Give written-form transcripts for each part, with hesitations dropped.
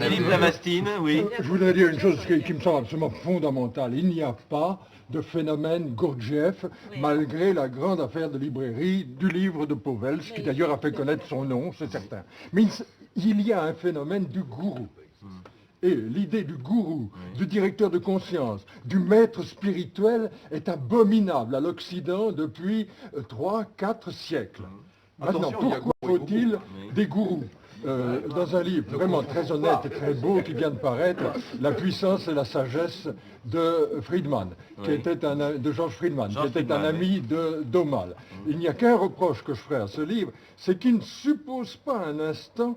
Philippe Lavastine, oui. Je voudrais dire une chose qui me semble absolument fondamentale. Il n'y a pas de phénomène Gurdjieff, malgré la grande affaire de librairie du livre de Pauwels, qui d'ailleurs a fait connaître son nom, c'est certain. Mais il y a un phénomène du gourou. Et l'idée du gourou, du directeur de conscience, du maître spirituel est abominable à l'Occident depuis 3-4 siècles. Maintenant, pourquoi faut-il des gourous dans un livre vraiment très honnête et très beau qui vient de paraître, La puissance et la sagesse de Friedman, de George Friedman, qui était un ami d'Aumale. Il n'y a qu'un reproche que je ferai à ce livre, c'est qu'il ne suppose pas un instant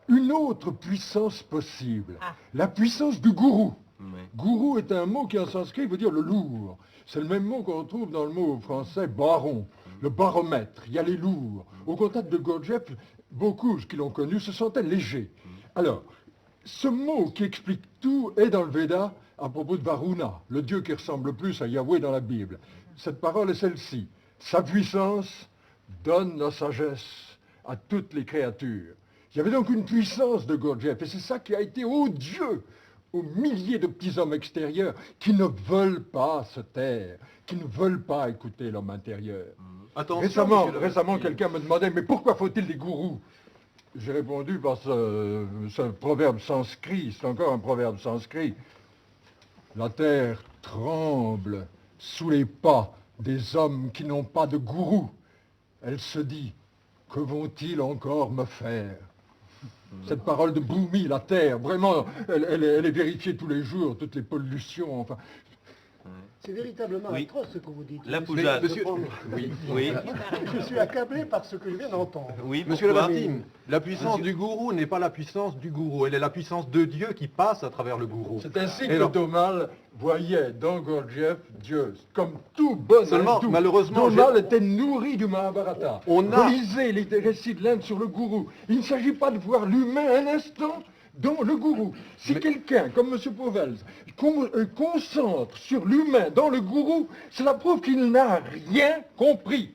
une autre puissance possible, la puissance du gourou. Gourou est un mot qui en sanskrit veut dire le lourd. C'est le même mot qu'on retrouve dans le mot français baron, le baromètre. Il y a les lourds. Au contact de Gurdjieff, beaucoup qui l'ont connu se sentaient légers. Alors, ce mot qui explique tout est dans le Veda à propos de Varuna, le dieu qui ressemble plus à Yahweh dans la Bible. Cette parole est celle-ci. Sa puissance donne la sagesse à toutes les créatures. Il y avait donc une puissance de Gurdjieff, et c'est ça qui a été odieux aux milliers de petits hommes extérieurs qui ne veulent pas se taire, qui ne veulent pas écouter l'homme intérieur. Récemment, quelqu'un me demandait, mais pourquoi faut-il des gourous? J'ai répondu par ce proverbe sanskrit, c'est encore un proverbe sanskrit. La terre tremble sous les pas des hommes qui n'ont pas de gourou. Elle se dit, que vont-ils encore me faire? Cette parole de Bhumi, la terre, vraiment, elle est vérifiée tous les jours, toutes les pollutions, enfin. C'est véritablement atroce ce que vous dites. La Poujade. Oui. Je suis accablé par ce que je viens d'entendre. Oui, Monsieur Lavastine, la puissance du gourou n'est pas la puissance du gourou, elle est la puissance de Dieu qui passe à travers le gourou. C'est ainsi que Domal voyait dans Gurdjieff Dieu, comme tout bon hindou. Malheureusement, Domal était nourri du Mahabharata. Lisez les récits de l'Inde sur le gourou. Il ne s'agit pas de voir l'humain un instant dans le gourou. Si quelqu'un, comme M. Pauwels, concentre sur l'humain dans le gourou, c'est la preuve qu'il n'a rien compris.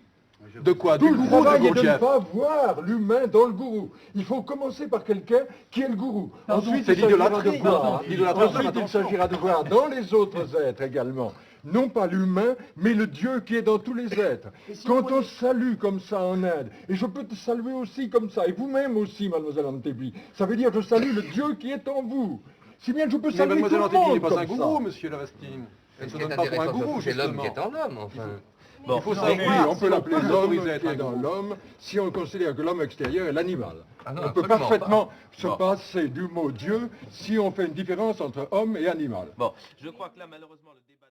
De quoi? Tout Du le gourou travail de est de ne Gurdjieff? pas voir l'humain dans le gourou. Il faut commencer par quelqu'un qui est le gourou. Ensuite, c'est il s'agira l'idolâtrie. de voir. Ensuite, il s'agira de voir dans les autres êtres également. Non pas l'humain, mais le Dieu qui est dans tous les êtres. Quand on salue comme ça en Inde, et je peux te saluer aussi comme ça, et vous-même aussi, mademoiselle Antebi, ça veut dire je salue le Dieu qui est en vous. Si bien je peux saluer tout mademoiselle le Antebi monde n'est pas comme un gourou, ça. monsieur Lavastine. Elle ne se C'est donne pas pour un intéressant de gourou, toucher l'homme justement. qui est en l'homme, enfin. Il faut Oui, savoir on si peut l'appeler l'homme s'autoriser à être qui un est dans gourou. l'homme si on considère que l'homme extérieur est l'animal. Ah non, On peut absolument parfaitement se passer du mot Dieu si on fait une différence entre homme et animal. Bon, je crois que là, malheureusement, le débat...